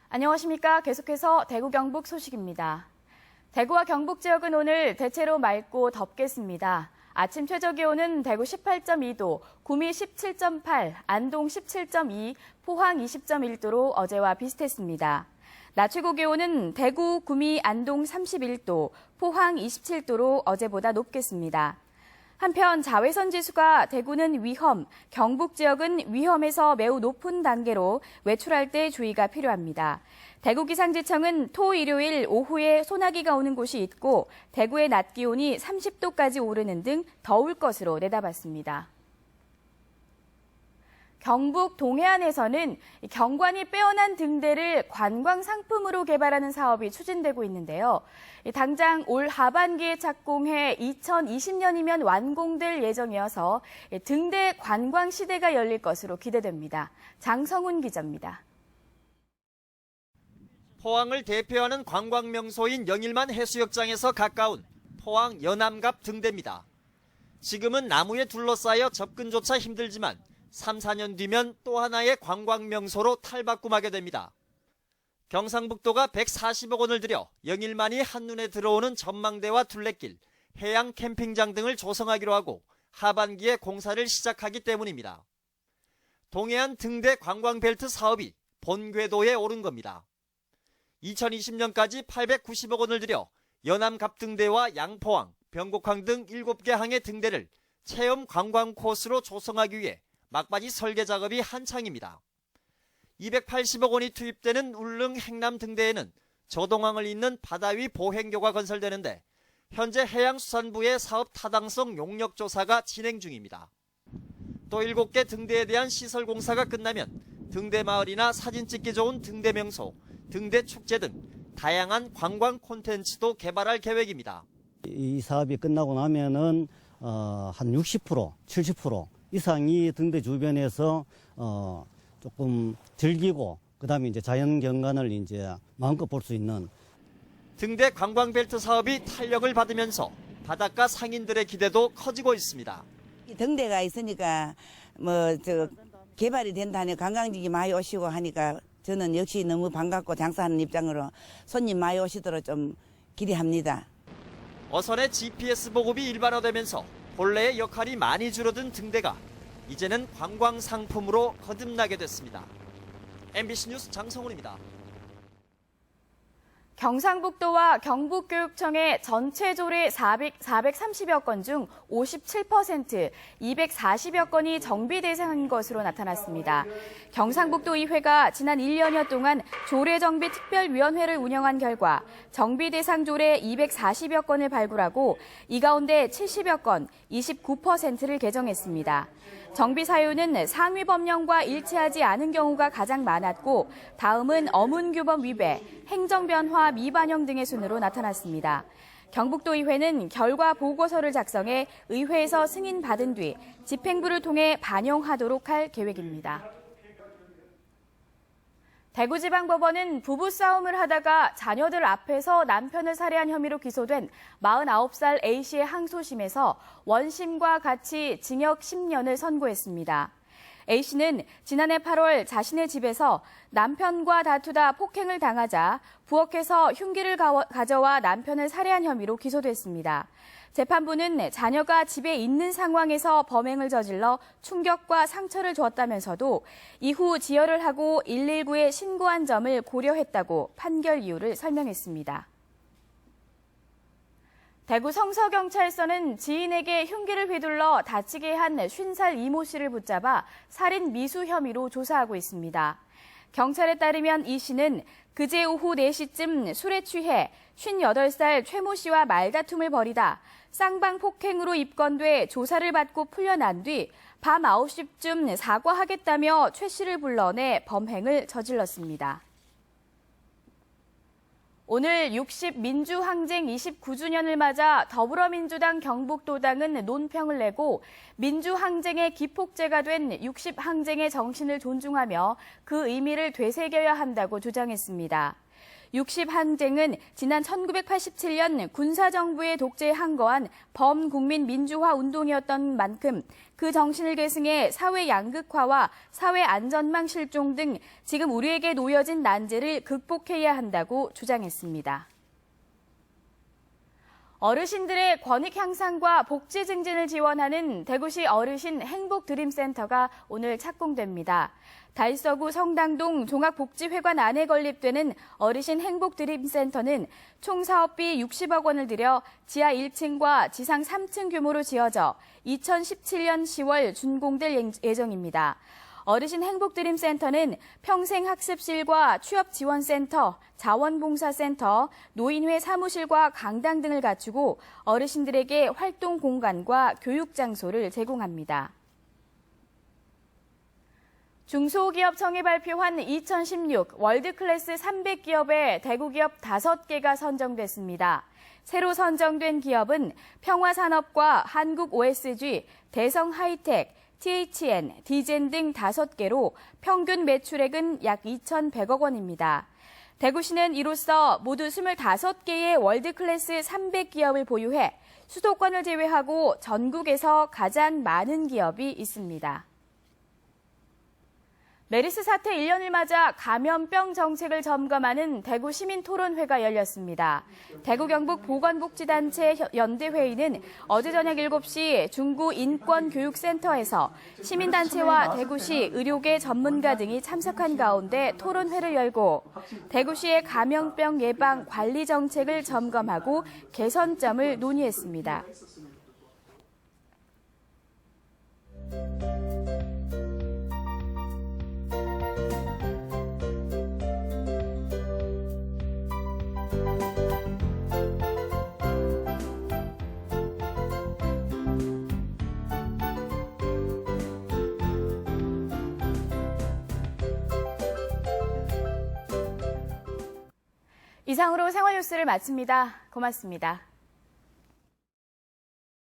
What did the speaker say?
안녕하십니까. 계속해서 대구 경북 소식입니다. 대구와 경북 지역은 오늘 대체로 맑고 덥겠습니다. 아침 최저기온은 대구 18.2도, 구미 17.8, 안동 17.2, 포항 20.1도로 어제와 비슷했습니다. 낮 최고 기온은 대구, 구미, 안동 31도, 포항 27도로 어제보다 높겠습니다. 한편 자외선 지수가 대구는 위험, 경북 지역은 위험에서 매우 높은 단계로 외출할 때 주의가 필요합니다. 대구기상지청은 토, 일요일 오후에 소나기가 오는 곳이 있고 대구의 낮 기온이 30도까지 오르는 등 더울 것으로 내다봤습니다. 경북 동해안에서는 경관이 빼어난 등대를 관광 상품으로 개발하는 사업이 추진되고 있는데요. 당장 올 하반기에 착공해 2020년이면 완공될 예정이어서 등대 관광 시대가 열릴 것으로 기대됩니다. 장성훈 기자입니다. 포항을 대표하는 관광 명소인 영일만 해수욕장에서 가까운 포항 연암갑 등대입니다. 지금은 나무에 둘러싸여 접근조차 힘들지만 3, 4년 뒤면 또 하나의 관광 명소로 탈바꿈하게 됩니다. 경상북도가 140억 원을 들여 영일만이 한눈에 들어오는 전망대와 둘레길, 해양 캠핑장 등을 조성하기로 하고 하반기에 공사를 시작하기 때문입니다. 동해안 등대 관광벨트 사업이 본궤도에 오른 겁니다. 2020년까지 890억 원을 들여 연암갑 등대와 양포항, 병곡항 등 7개 항의 등대를 체험 관광 코스로 조성하기 위해 막바지 설계 작업이 한창입니다. 280억 원이 투입되는 울릉 행남 등대에는 조동항을 잇는 바다 위 보행교가 건설되는데 현재 해양수산부의 사업 타당성 용역 조사가 진행 중입니다. 또 7개 등대에 대한 시설 공사가 끝나면 등대 마을이나 사진 찍기 좋은 등대 명소, 등대 축제 등 다양한 관광 콘텐츠도 개발할 계획입니다. 이 사업이 끝나고 나면은 한 60%, 70% 이상이 등대 주변에서 조금 즐기고 그다음에 이제 자연 경관을 이제 마음껏 볼 수 있는 등대 관광벨트 사업이 탄력을 받으면서 바닷가 상인들의 기대도 커지고 있습니다. 등대가 있으니까 개발이 된다니 관광객이 많이 오시고 하니까 저는 역시 너무 반갑고 장사하는 입장으로 손님 많이 오시도록 좀 기대합니다. 어선의 GPS 보급이 일반화되면서 본래의 역할이 많이 줄어든 등대가 이제는 관광 상품으로 거듭나게 됐습니다. MBC 뉴스 장성훈입니다. 경상북도와 경북교육청의 전체 조례 430여 건 중 57%, 240여 건이 정비 대상인 것으로 나타났습니다. 경상북도의회가 지난 1년여 동안 조례정비특별위원회를 운영한 결과 정비 대상 조례 240여 건을 발굴하고 이 가운데 70여 건, 29%를 개정했습니다. 정비 사유는 상위 법령과 일치하지 않은 경우가 가장 많았고 다음은 어문규범 위배, 행정변화 미반영 등의 순으로 나타났습니다. 경북도의회는 결과 보고서를 작성해 의회에서 승인받은 뒤 집행부를 통해 반영하도록 할 계획입니다. 대구지방법원은 부부싸움을 하다가 자녀들 앞에서 남편을 살해한 혐의로 기소된 49살 A씨의 항소심에서 원심과 같이 징역 10년을 선고했습니다. A씨는 지난해 8월 자신의 집에서 남편과 다투다 폭행을 당하자 부엌에서 흉기를 가져와 남편을 살해한 혐의로 기소됐습니다. 재판부는 자녀가 집에 있는 상황에서 범행을 저질러 충격과 상처를 주었다면서도 이후 지혈을 하고 119에 신고한 점을 고려했다고 판결 이유를 설명했습니다. 대구 성서경찰서는 지인에게 흉기를 휘둘러 다치게 한 50살 이모 씨를 붙잡아 살인 미수 혐의로 조사하고 있습니다. 경찰에 따르면 이 씨는 그제 오후 4시쯤 술에 취해 58살 최모 씨와 말다툼을 벌이다 쌍방 폭행으로 입건돼 조사를 받고 풀려난 뒤 밤 9시쯤 사과하겠다며 최 씨를 불러내 범행을 저질렀습니다. 오늘 60 민주항쟁 29주년을 맞아 더불어민주당 경북도당은 논평을 내고 민주항쟁의 기폭제가 된 60 항쟁의 정신을 존중하며 그 의미를 되새겨야 한다고 주장했습니다. 60항쟁은 지난 1987년 군사정부의 독재에 항거한 범국민 민주화 운동이었던 만큼 그 정신을 계승해 사회 양극화와 사회 안전망 실종 등 지금 우리에게 놓여진 난제를 극복해야 한다고 주장했습니다. 어르신들의 권익 향상과 복지 증진을 지원하는 대구시 어르신 행복드림센터가 오늘 착공됩니다. 달서구 성당동 종합복지회관 안에 건립되는 어르신 행복드림센터는 총 사업비 60억 원을 들여 지하 1층과 지상 3층 규모로 지어져 2017년 10월 준공될 예정입니다. 어르신 행복드림센터는 평생학습실과 취업지원센터, 자원봉사센터, 노인회 사무실과 강당 등을 갖추고 어르신들에게 활동 공간과 교육 장소를 제공합니다. 중소기업청이 발표한 2016 월드클래스 300기업에 대구기업 5개가 선정됐습니다. 새로 선정된 기업은 평화산업과 한국OSG, 대성하이텍, THN, 디젠 등 5개로 평균 매출액은 약 2,100억 원입니다. 대구시는 이로써 모두 25개의 월드클래스 300기업을 보유해 수도권을 제외하고 전국에서 가장 많은 기업이 있습니다. 메르스 사태 1년을 맞아 감염병 정책을 점검하는 대구 시민토론회가 열렸습니다. 대구 경북 보건복지단체 연대회의는 어제 저녁 7시 중구 인권교육센터에서 시민단체와 대구시 의료계 전문가 등이 참석한 가운데 토론회를 열고 대구시의 감염병 예방 관리 정책을 점검하고 개선점을 논의했습니다. 이상으로 생활뉴스를 마칩니다. 고맙습니다.